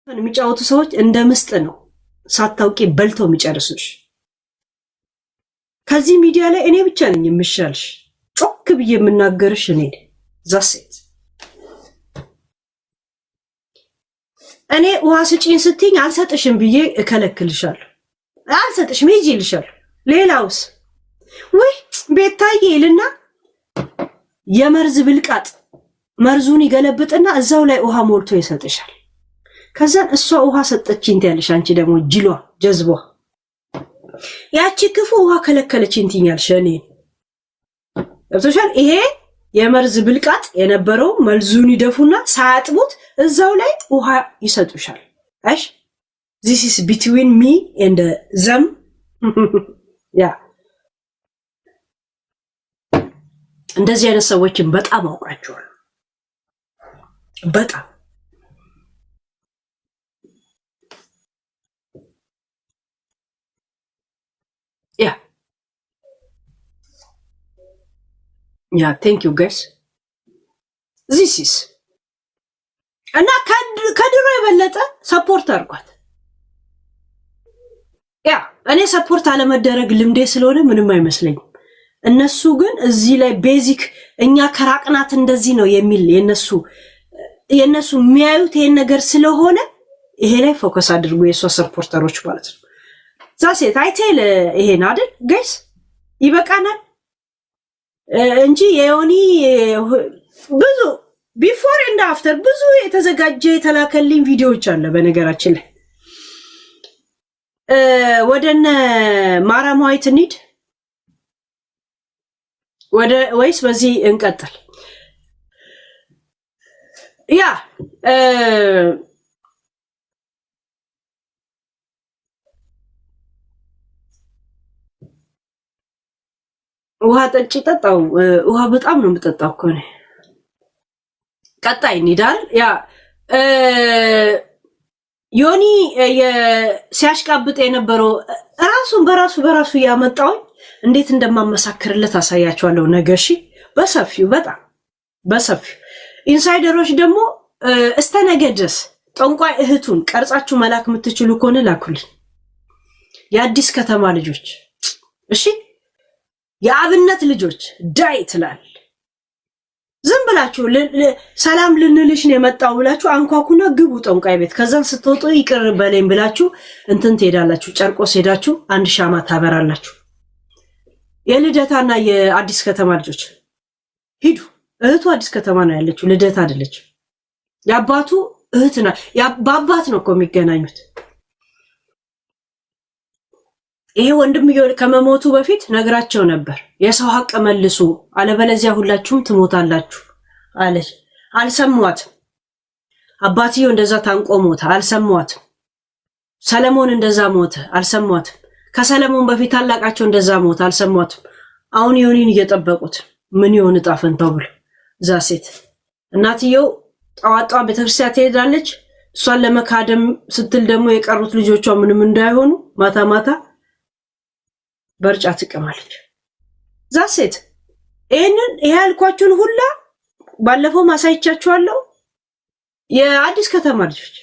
የሚጫወቱ ሰዎች እንደ ምስጥ ነው ሳታውቂ በልተው የሚጨርሱሽ። ከዚህ ሚዲያ ላይ እኔ ብቻ ነኝ የምሻልሽ፣ ጮክ ብዬ የምናገርሽ እኔ ዛሴት። እኔ ውሃ ስጪኝ ስትኝ አልሰጥሽም ብዬ እከለክልሻለሁ፣ አልሰጥሽም ሂጂ ይልሻለሁ። ሌላውስ ወይ ቤታዬ ይልና የመርዝ ብልቃጥ መርዙን ይገለብጥና እዛው ላይ ውሃ ሞልቶ ይሰጥሻል። ከዛን እሷ ውሃ ሰጠችኝ ትያለሽ፣ አንቺ ደግሞ ጅሏ ጀዝቧ ያቺ ክፉ ውሃ ከለከለችኝ ትኛለሽ። እኔ ገብቶሻል? ይሄ የመርዝ ብልቃጥ የነበረው መልዙን ይደፉና ሳያጥቡት እዛው ላይ ውሃ ይሰጡሻል። እሺ this is between me and them ያ እንደዚህ አይነት ሰዎችን በጣም አውቃቸዋለሁ። በጣም ያ thank you guys this is እና ከድሮ የበለጠ ሰፖርት አድርጓት። ያ እኔ ሰፖርት አለመደረግ ልምዴ ስለሆነ ምንም አይመስለኝም። እነሱ ግን እዚህ ላይ ቤዚክ እኛ ከራቅናት እንደዚህ ነው የሚል የነሱ የሚያዩት ይሄን ነገር ስለሆነ ይሄ ላይ ፎከስ አድርጉ የሷ ሰፖርተሮች ማለት ነው። ዛሴት አይቴል ይሄን አይደል ጋይስ ይበቃናል እንጂ የዮኒ ብዙ ቢፎር ኤንድ አፍተር ብዙ የተዘጋጀ የተላከልኝ ቪዲዮዎች አለ። በነገራችን ላይ ወደነ ማራማዊት እንሂድ ወይስ በዚህ እንቀጥል? ያ ውሃ ጠጪ ጠጣው። ውሃ በጣም ነው የምጠጣው እኮ ነው። ቀጣይ እንሂዳል። ያ ዮኒ ሲያሽቃብጥ የነበረው ራሱን በራሱ ያመጣው እንዴት እንደማመሳከርለት አሳያቸዋለሁ ነገ። እሺ በሰፊው በጣም በሰፊው ኢንሳይደሮች ደግሞ እስከ ነገ ድረስ ጠንቋይ እህቱን ቀርጻችሁ መላክ የምትችሉ ከሆነ ላኩልኝ። የአዲስ ከተማ ልጆች እሺ፣ የአብነት ልጆች ዳይ ትላል። ዝም ብላችሁ ሰላም ልንልሽ ነው የመጣው ብላችሁ አንኳኩና ግቡ ጠንቋይ ቤት። ከዛን ስትወጡ ይቅር በለኝ ብላችሁ እንትን ትሄዳላችሁ። ጨርቆስ ሄዳችሁ አንድ ሻማ ታበራላችሁ። የልደታና የአዲስ ከተማ ልጆች ሂዱ። እህቱ አዲስ ከተማ ነው ያለችው፣ ልደታ አይደለች። ያባቱ እህትና በአባት ነው እኮ የሚገናኙት። ይሄ ወንድምየው ከመሞቱ በፊት ነግራቸው ነበር፣ የሰው ሀቅ መልሱ አለበለዚያ ሁላችሁም ትሞታላችሁ አለች። አልሰሟትም። አባትየው እንደዛ ታንቆ ሞተ፣ አልሰሟትም። ሰለሞን እንደዛ ሞተ፣ አልሰሟትም። ከሰለሞን በፊት ታላቃቸው እንደዛ ሞተ፣ አልሰሟትም። አሁን ዮኒን እየጠበቁት ምን ይሆን ዕጣ ፈንታው ብሎ እዛ ሴት እናትየው ጣዋጣ ቤተክርስቲያን ትሄዳለች። እሷን ለመካደም ስትል ደግሞ የቀሩት ልጆቿ ምንም እንዳይሆኑ ማታ ማታ በርጫ ትቀማለች። ዛሴት ይሄንን ያልኳችሁን ሁላ ባለፈው ማሳይቻችኋለሁ። የአዲስ ከተማ ልጆች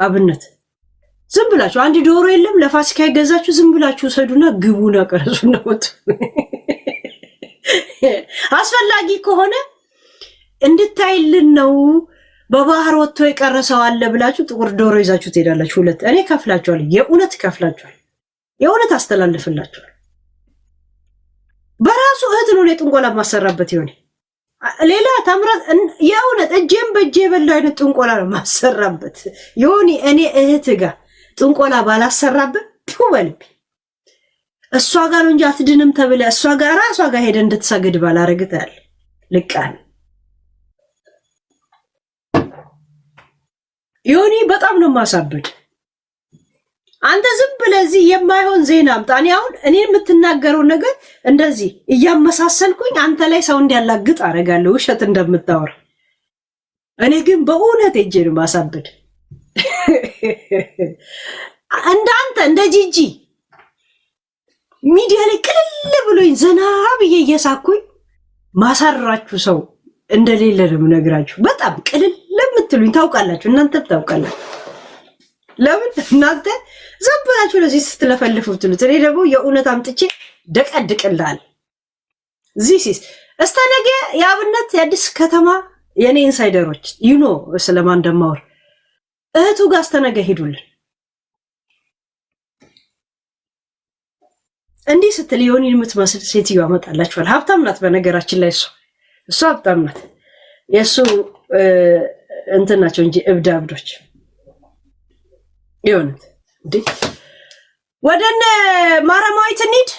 አብነት ዝም ብላችሁ አንድ ዶሮ የለም ለፋሲካ ይገዛችሁ ዝም ብላችሁ ሰዱና ግቡና ቀረጹና ወጡ። አስፈላጊ ከሆነ እንድታይልን ነው በባህር ወጥቶ የቀረሰው አለ ብላችሁ ጥቁር ዶሮ ይዛችሁ ትሄዳላችሁ። ሁለት እኔ ከፍላችኋለሁ፣ የእውነት ከፍላችኋለሁ፣ የእውነት አስተላልፍላችኋለሁ። በራሱ እህት ነው ለጥንቆላ ማሰራበት ይሆነ ሌላ ታምራት የእውነት እጄም በእጄ በላይ አይነት ጥንቆላ ነው ማሰራበት ይሆኒ። እኔ እህት ጋር ጥንቆላ ባላሰራበት ትወልብ እሷ ጋር ነው እንጂ አትድንም ተብለ እሷ ጋር ራሷ ጋር ሄደ እንድትሰግድ ባላረግታል ልቃን ዮኒ በጣም ነው ማሳበድ። አንተ ዝም ብለህ እዚህ የማይሆን ዜና አምጣኒ። አሁን እኔ የምትናገረው ነገር እንደዚህ እያመሳሰልኩኝ አንተ ላይ ሰው እንዲያላግጥ አረጋለሁ ውሸት እንደምታወራ። እኔ ግን በእውነት እጄ ነው ማሳበድ። እንዳንተ እንደ ጂጂ ሚዲያ ላይ ቅልል ብሎኝ ዘና ብዬ እየሳኩኝ ማሳራችሁ ሰው እንደሌለ ነው የምነግራችሁ። በጣም ቅልል ለምትሉኝ ታውቃላችሁ፣ እናንተ ታውቃላችሁ። ለምን እናንተ ዘብራችሁ ለዚህ ስትለፈልፉት ነው? እኔ ደግሞ የእውነት አምጥቼ ደቀድቅላል ዚስ እስከነገ ያብነት የአዲስ ከተማ የኔ ኢንሳይደሮች ዩኖ ስለማን እንደማወር እህቱ ጋር እስከነገ ሄዱልን። እንዲህ ስትል የሆነን የምትመስል ሴትዮ አመጣላችኋል። ሀብታም ናት በነገራችን ላይ እሷ ሀብታም ናት። የሱ እንትን ናቸው እንጂ እብዳብዶች ይሆነት እንዴ። ወደነ ማራማዊት እንሂድ።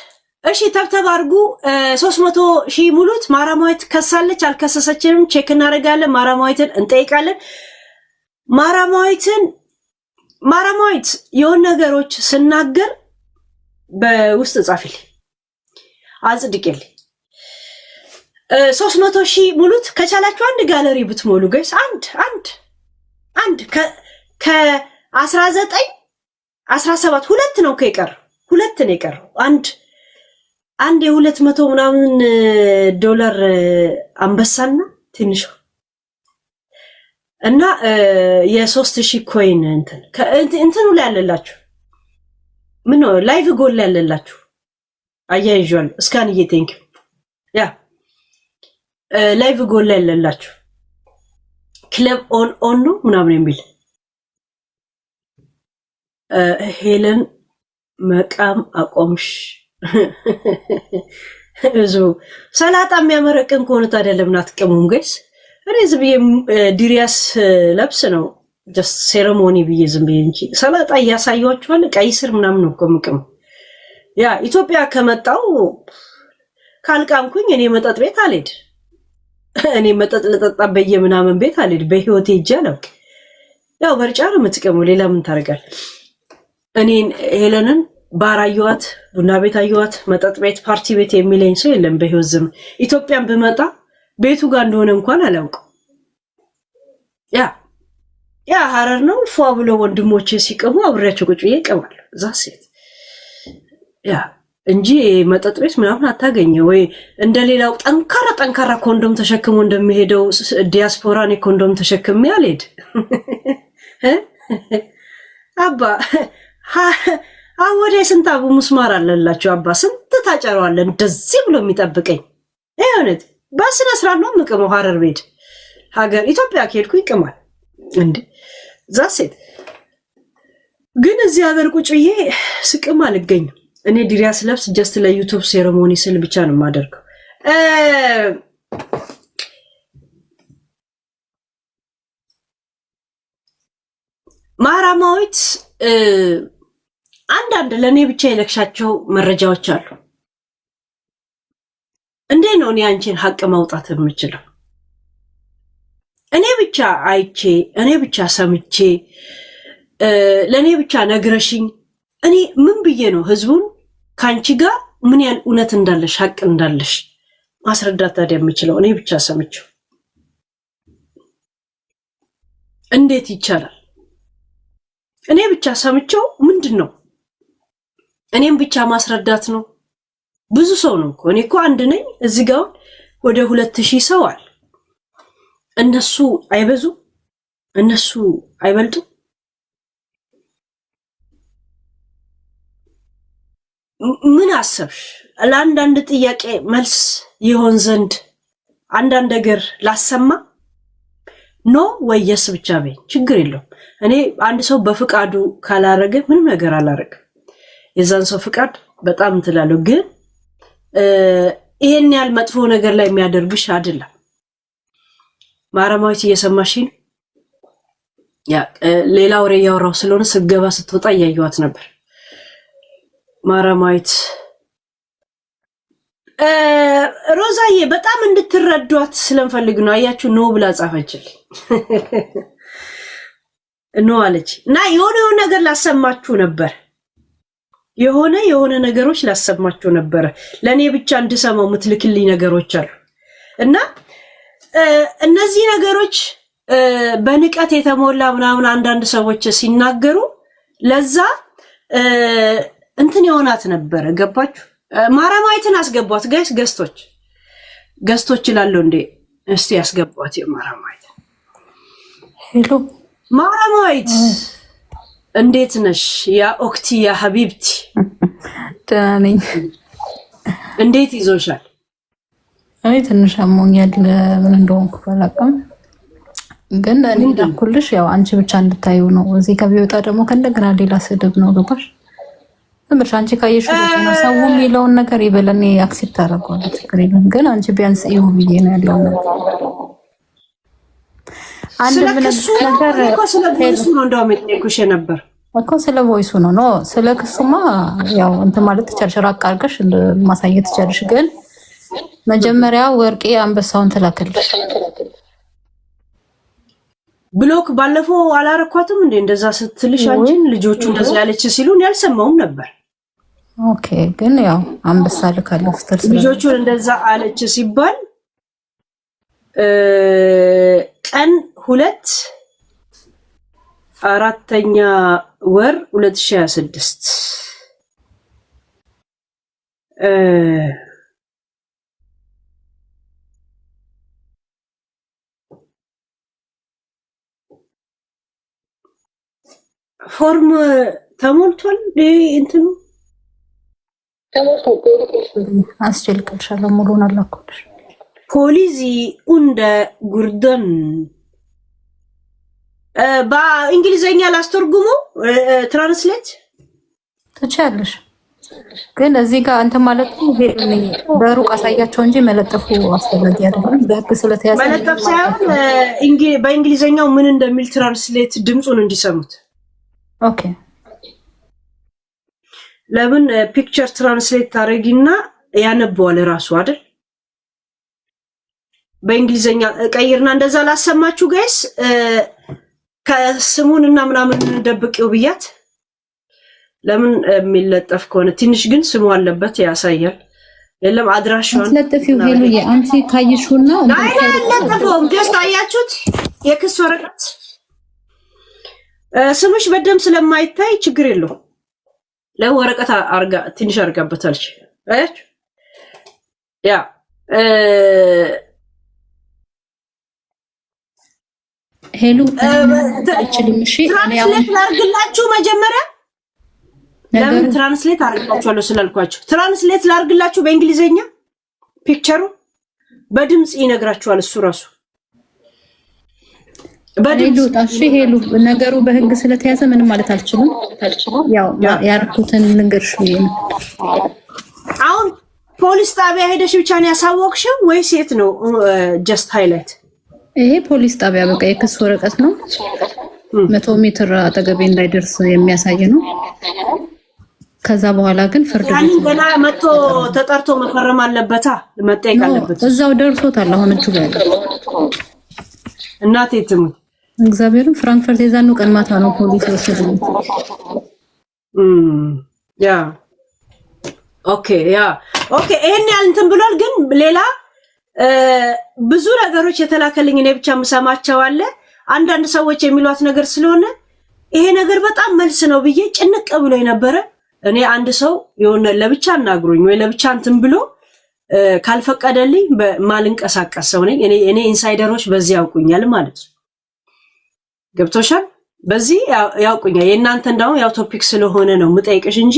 እሺ ተብተብ አድርጉ። 300,000 ሙሉት። ማራማዊት ከሳለች አልከሰሰችም ቼክ እናደርጋለን። ማራማዊትን እንጠይቃለን። ማራማዊት የሆነ ነገሮች ስናገር በውስጥ ጻፊልኝ አጽድቅልኝ። 300,000 ሙሉት። ከቻላችሁ አንድ ጋለሪ ብትሞሉ ጋይስ አንድ ከ19 17 ሁለት ነው ሁለት ነው የቀረው። አንድ የ200 ምናምን ዶላር አንበሳና ትንሽ እና የ3,000 ኮይን እንትኑ ላይ ያለላችሁ ምን ነው ላይቭ ጎል ላይ ያለላችሁ አያይዟል። እስካንዬ ቴንክ ያ ላይቭ ጎል ላይ ያለላችሁ ክለብ ኦን ነው ምናምን የሚል ሄለን መቃም አቆምሽ። እዙ ሰላጣ የሚያመረቅን ከሆነ ታዲያ ለምን አትቀሙም ጋይስ? እኔ ዝም ብዬ ዲሪያስ ለብስ ነው ጀስት ሴሬሞኒ ብዬ ዝም ብዬ እንጂ ሰላጣ እያሳያችኋል። ቀይ ስር ምናምን ነው ቆምቅም። ያ ኢትዮጵያ ከመጣው ካልቃምኩኝ እኔ መጠጥ ቤት አልሄድ። እኔ መጠጥ ለጠጣ በየምናምን ቤት አልሄድ። በህይወቴ ይጃለው ያው በርጫ ነው የምትቀመው። ሌላ ምን ታረጋል? እኔን ሄለንን ባር አየዋት፣ ቡና ቤት አየዋት፣ መጠጥ ቤት፣ ፓርቲ ቤት የሚለኝ ሰው የለም በህይወት ዘመን። ኢትዮጵያን ብመጣ ቤቱ ጋር እንደሆነ እንኳን አላውቅም። ያ ሀረር ነው ፏ ብሎ ወንድሞቼ ሲቀሙ አብሬያቸው ቁጭ ብዬ እቀማለሁ። እዛ ሴት ያ እንጂ መጠጥ ቤት ምናምን አታገኘ ወይ እንደሌላው ጠንካራ ኮንዶም ተሸክሞ እንደሚሄደው ዲያስፖራ እኔ ኮንዶም ተሸክሜ አልሄድ። አባ አወደ ስንት አቡ ሙስማር አለላችሁ አባ ስንት ታጨረዋለ እንደዚህ ብሎ የሚጠብቀኝ እውነት በስነ ስርዓት ነው የምቀመው። ሀረር ቤት ሀገር ኢትዮጵያ ከሄድኩ ይቀማል እንዴ ዛሴት ግን እዚህ ሀገር ቁጭ ብዬ ስቅም አልገኝም። እኔ ዲሪያስ ለብስ ጀስት ለዩቲዩብ ሴሬሞኒ ስል ብቻ ነው የማደርገው። ማራማዊት አንዳንድ ለኔ ብቻ የለክሻቸው መረጃዎች አሉ። እንዴ ነው እኔ አንቺን ሀቅ ማውጣት የምችለው? እኔ ብቻ አይቼ እኔ ብቻ ሰምቼ ለኔ ብቻ ነግረሽኝ እኔ ምን ብዬ ነው ህዝቡን ካንቺ ጋር ምን ያህል እውነት እንዳለሽ ሀቅ እንዳለሽ ማስረዳት ታዲያ የምችለው? እኔ ብቻ ሰምቼው እንዴት ይቻላል? እኔ ብቻ ሰምቼው ምንድነው? እኔም ብቻ ማስረዳት ነው? ብዙ ሰው ነው እኮ። እኔ እኮ አንድ ነኝ። እዚህ ጋር ወደ 2000 ሰው አለ። እነሱ አይበዙ? እነሱ አይበልጡ? ምን አሰብሽ? ለአንዳንድ ጥያቄ መልስ ይሆን ዘንድ አንዳንድ ነገር ላሰማ ኖ ወየስ ብቻ በይ፣ ችግር የለውም። እኔ አንድ ሰው በፍቃዱ ካላረገ ምንም ነገር አላረገ። የዛን ሰው ፍቃድ በጣም እንትላለሁ። ግን ይሄን ያህል መጥፎ ነገር ላይ የሚያደርግሽ አይደለም። ማራማዊት እየሰማሽኝ? ያ ሌላ ወሬ ያወራው ስለሆነ ስገባ ስትወጣ እያየዋት ነበር። ማራማዊት ሮዛዬ በጣም እንድትረዷት ስለምፈልግ ነው። አያችሁ ኖ ብላ ጻፈችልኝ። ኖ አለች እና የሆነ ነገር ላሰማችሁ ነበር። የሆነ ነገሮች ላሰማችሁ ነበር። ለኔ ብቻ እንድሰማው ምትልክልኝ ነገሮች አሉ እና እነዚህ ነገሮች በንቀት የተሞላ ምናምን አንዳንድ ሰዎች ሲናገሩ ለዛ እንትን የሆናት ነበር። ገባችሁ? ማራማዊትን አስገቧት ጋይስ። ገስቶች ይላሉ እንዴ? እስቲ ያስገቧት የማራማዊት። ሄሎ ማራማዊት እንዴት ነሽ ያ ኦክቲ ያ ሀቢብቲ? ደህና ነኝ። እንዴት ይዞሻል? እኔ ትንሽ አሞኛል፣ ምን እንደሆንኩ ባላውቅም ግን እኔ ላኩልሽ ያው አንቺ ብቻ እንድታዩ ነው። እዚህ ከቢወጣ ደግሞ ከእንደገና ሌላ ስድብ ነው ገባሽ? ምንሽ አንቺ ካየሽ ነው ሰው የሚለውን ነገር ይበለን አክሴፕት አደርጋለሁ፣ ችግር የለም። ግን አንቺ ቢያንስ ይሁ ብዬ ነው ያለው አንድ ምን ነገር እኮ ስለ ቮይሱ ነው እንደውም የጠየኩሽ ነበር እኮ ስለ ቮይሱ ነው ስለ ክሱማ ያው እንትን ማለት ትችያለሽ፣ ራቅ አድርገሽ ማሳየት ትችያለሽ። ግን መጀመሪያ ወርቄ አንበሳውን ተላከልሽ ብሎክ ባለፈው አላረኳትም እንዴ እንደዛ ስትልሽ አንቺን ልጆቹ እንደዚህ ያለች ሲሉን ያልሰማውም ነበር። ኦኬ ግን ያው አንበሳ ልካለሁ ስትል ልጆቹን እንደዛ አለች ሲባል ቀን 2 4ኛ ወር 2026 ፎርም ተሞልቷል። እንትኑ አስቸልክልሻለሁ ሙሉውን አላኩልሽ። ፖሊሲ እንደ ጉርደን በእንግሊዘኛ ላስተርጉሙ ትራንስሌት ትችያለሽ። ግን እዚህ ጋር አንተ ማለት በሩቅ አሳያቸው እንጂ መለጠፉ አስፈላጊ አይደለም። በህግ ስለተያዘ መለጠፍ ሳይሆን በእንግሊዘኛው ምን እንደሚል ትራንስሌት ድምጹን እንዲሰሙት። ኦኬ ለምን ፒክቸር ትራንስሌት ታረጊና ያነበዋል ራሱ አይደል? በእንግሊዘኛ ቀይርና እንደዛ ላሰማችሁ ጋይስ። ከስሙንና ምናምን እንደብቀው ብያት ለምን የሚለጠፍ ከሆነ ትንሽ ግን ስሙ አለበት ያሳያል። የለም አድራሻውን ስለጥፊው ሄሉ አንቺ ካይሹና ለጥፈውም ጀስት አያችሁት የክስ ወረቀት ስምሽ በደም ስለማይታይ ችግር የለው። ለወረቀት አርጋ ትንሽ አርጋበታለች። አያችሁ ያ ሄሉ አልችልም። እሺ እኔ ትራንስሌት ላርግላችሁ መጀመሪያ ለምን ትራንስሌት አርጋችኋለሁ ስላልኳችሁ ትራንስሌት ላርግላችሁ በእንግሊዘኛ ፒክቸሩ በድምጽ ይነግራችኋል እሱ ራሱ በድምጽ። እሺ ሄሉ ነገሩ በህግ ስለተያዘ ምንም ማለት አልችልም። ያው ያርኩትን ልንገርሽ ነው። አሁን ፖሊስ ጣቢያ ሄደሽ ብቻ ነው ያሳወቅሽው ወይስ የት ነው? ጀስት ሃይላይት ይሄ ፖሊስ ጣቢያ በቃ የክስ ወረቀት ነው። 100 ሜትር አጠገቤ እንዳይደርስ የሚያሳይ ነው። ከዛ በኋላ ግን ፍርድ ቤት ገና መጥቶ ተጠርቶ መፈረም አለበታ፣ መጠየቅ አለበት። እዛው ደርሶታል። አሁን እጁ ጋር እናቴ ትሙት እግዚአብሔርን ፍራንክፈርት የዛኑ ቀን ማታ ነው ፖሊስ ወሰደኝ። ያ ኦኬ ይሄን ያህል እንትን ብሏል። ግን ሌላ ብዙ ነገሮች የተላከልኝ እኔ ብቻ የምሰማቸው አለ። አንዳንድ ሰዎች የሚሏት ነገር ስለሆነ ይሄ ነገር በጣም መልስ ነው ብዬ ጭንቅ ብሎ የነበረ እኔ አንድ ሰው የሆነ ለብቻ አናግሮኝ ወይ ለብቻ እንትን ብሎ ካልፈቀደልኝ በማልንቀሳቀስ ሰው ነኝ እኔ ኢንሳይደሮች በዚህ ያውቁኛል ማለት ነው። ገብቶሻል? በዚህ ያውቁኛል። የእናንተ እንደው ያው ቶፒክ ስለሆነ ነው የምጠይቅሽ እንጂ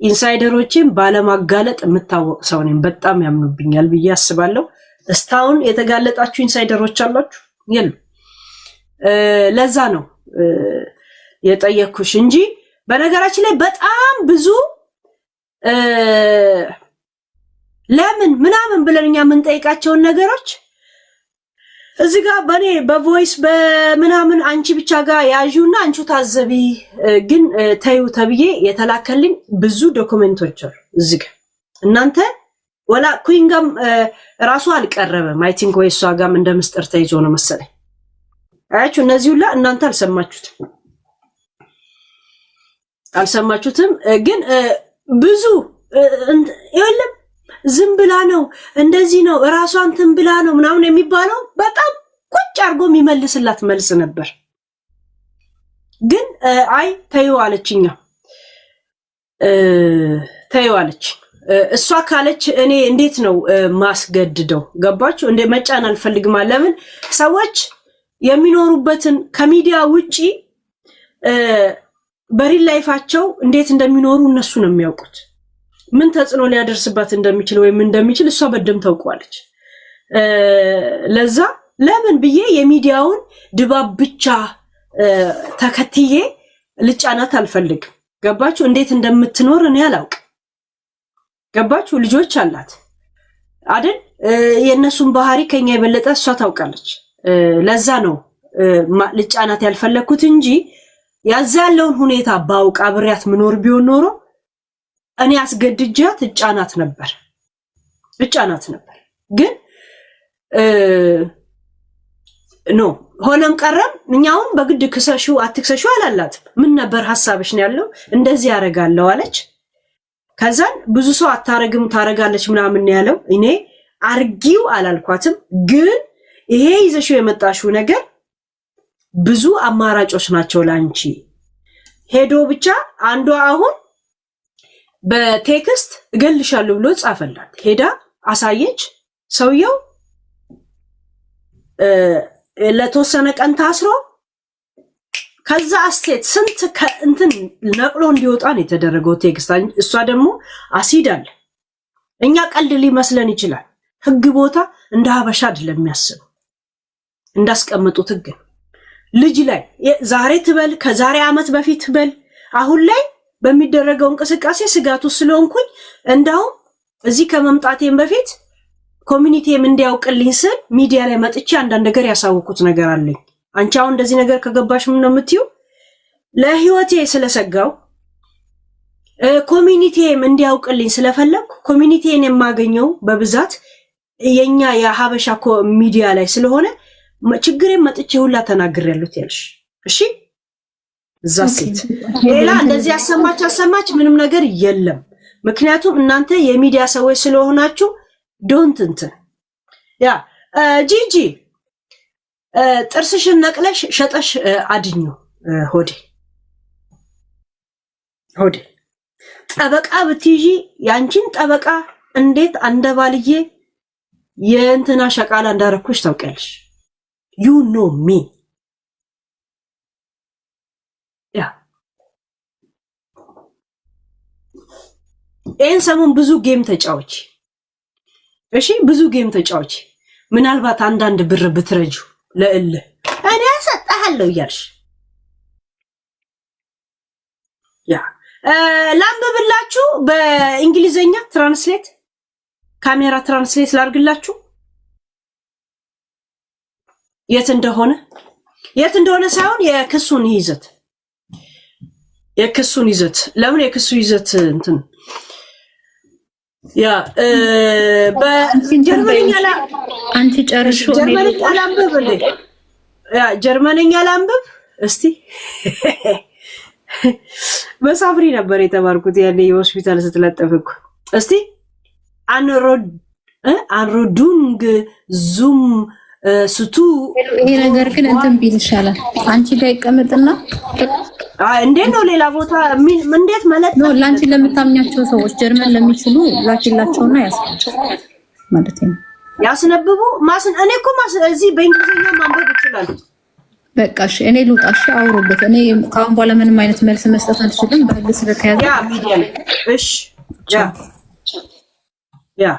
ኢንሳይደሮችን ባለማጋለጥ የምታወቅ ሰው ነኝ። በጣም ያምኑብኛል ብዬ አስባለሁ። እስካሁን የተጋለጣችሁ ኢንሳይደሮች አላችሁ? የሉ። ለዛ ነው የጠየኩሽ እንጂ በነገራችን ላይ በጣም ብዙ ለምን ምናምን ብለን እኛ የምንጠይቃቸውን ነገሮች እዚህ ጋር በኔ በቮይስ በምናምን አንቺ ብቻ ጋር ያዡና አንቺ ታዘቢ ግን ታዩ ተብዬ የተላከልኝ ብዙ ዶክመንቶች አሉ እዚህ ጋር። እናንተ ወላ ኩይንጋም ራሱ አልቀረበም። አይ ቲንክ ወይ እሷ ጋርም እንደ ምስጥር ተይዞ ነው መሰለኝ። አያችሁ እነዚህ ሁላ እናንተ አልሰማችሁትም። ግን ብዙ ይኸውልህ ዝም ብላ ነው እንደዚህ ነው ራሷን እንትን ብላ ነው ምናምን የሚባለው በጣም ቁጭ አድርጎ የሚመልስላት መልስ ነበር። ግን አይ ተይው አለችኛ ተይው አለች። እሷ ካለች እኔ እንዴት ነው ማስገድደው? ገባችሁ? እንደ መጫን አልፈልግም። ለምን ሰዎች የሚኖሩበትን ከሚዲያ ውጪ በሪል ላይፋቸው እንዴት እንደሚኖሩ እነሱ ነው የሚያውቁት። ምን ተጽዕኖ ሊያደርስባት እንደሚችል ወይም እንደሚችል እሷ በደም ታውቋለች። ለዛ ለምን ብዬ የሚዲያውን ድባብ ብቻ ተከትዬ ልጫናት አልፈልግም። ገባችሁ? እንዴት እንደምትኖር እኔ አላውቅ። ገባችሁ? ልጆች አላት አይደል? የእነሱን ባህሪ ከኛ የበለጠ እሷ ታውቃለች። ለዛ ነው ልጫናት ያልፈለኩት እንጂ ያዛ ያለውን ሁኔታ ባውቅ አብሬያት ምኖር ቢሆን ኖሮ እኔ አስገድጃት እጫናት ነበር። ግን ኖ ሆነም ቀረም እኛውን በግድ ክሰሽው አትክሰሽው አላላትም። ምን ነበር ሐሳብሽ ነው ያለው? እንደዚህ ያረጋለው አለች። ከዛን ብዙ ሰው አታረግም ታረጋለች ምናምን ያለው እኔ አርጊው አላልኳትም። ግን ይሄ ይዘሽው የመጣሽው ነገር ብዙ አማራጮች ናቸው ላንቺ። ሄዶ ብቻ አንዷ አሁን በቴክስት እገልሻለሁ ብሎ ጻፈላት። ሄዳ አሳየች። ሰውየው ለተወሰነ ቀን ታስሮ ከዛ አስቴት ስንት እንትን ነቅሎ እንዲወጣ ነው የተደረገው ቴክስት። እሷ ደግሞ አሲድ አለ። እኛ ቀልድ ሊመስለን ይችላል። ህግ ቦታ እንደ ሀበሻ አይደለም የሚያስበው። እንዳስቀመጡት ህግ ልጅ ላይ ዛሬ ትበል ከዛሬ አመት በፊት ትበል አሁን ላይ በሚደረገው እንቅስቃሴ ስጋቱ ስለሆንኩኝ እንዳው እዚህ ከመምጣቴም በፊት ኮሚኒቲም እንዲያውቅልኝ ስል ሚዲያ ላይ መጥቼ አንዳንድ ነገር ያሳውቁት ነገር አለኝ። አንቺ አሁን እንደዚህ ነገር ከገባሽ ምን ነው የምትይው? ለህይወቴ ስለሰጋው ኮሚኒቲም እንዲያውቅልኝ ስለፈለኩ ኮሚኒቲን የማገኘው በብዛት የኛ የሀበሻ ሚዲያ ላይ ስለሆነ ችግሬን መጥቼ ሁላ ተናግሬያለሁ ያልሽ። እሺ እዛ ሴት ሌላ እንደዚህ አሰማች ምንም ነገር የለም። ምክንያቱም እናንተ የሚዲያ ሰዎች ስለሆናችሁ ዶንት እንትን ያ ጂጂ ጥርስሽን ነቅለሽ ሸጠሽ አድኙ። ሆዴ ጠበቃ ብትይዢ ያንቺን ጠበቃ እንዴት አንደባልዬ የእንትና ሸቃላ እንዳረኩሽ ታውቂያለሽ። you know me ያ ሰሞን ብዙ ጌም ተጫወች። እሺ ብዙ ጌም ተጫወች። ምናልባት አንዳንድ ብር ብትረጁ ለእለ እኔ አሰጣለሁ እያልሽ ያ ላንብብላችሁ በእንግሊዘኛ ትራንስሌት ካሜራ ትራንስሌት ላርግላችሁ የት እንደሆነ ሳይሆን የክሱን ይዘት ለምን የክሱ ይዘት እንትን ያ በጀርመንኛ አንቺ ጨርሹ ጀርመንኛ ላንብብ እስቲ። በሳፍሪ ነበር የተማርኩት ያኔ የሆስፒታል ስትለጠፍኩ። እስቲ አንሮዱንግ ዙም ስቱ ይሄ ነገር ግን እንትን ቢል ይሻላል። አንቺ ጋር ይቀመጥና እንዴት ነው ሌላ ቦታ እንዴት ማለት ነው? ላንቺ ለምታምኛቸው ሰዎች ጀርመን ለሚችሉ ላኪላቸውና ማለት ነው ያስነብቡ። እኔ እኮ እዚህ በእንግሊዝኛ ማንበብ ይችላል። በቃ እሺ እኔ ልውጣሽ፣ አውሩበት። እኔ ካሁን በኋላ ምንም አይነት መልስ መስጠት አልችልም በህግ ስለተያዘ ያ ሚዲያ እሺ ያ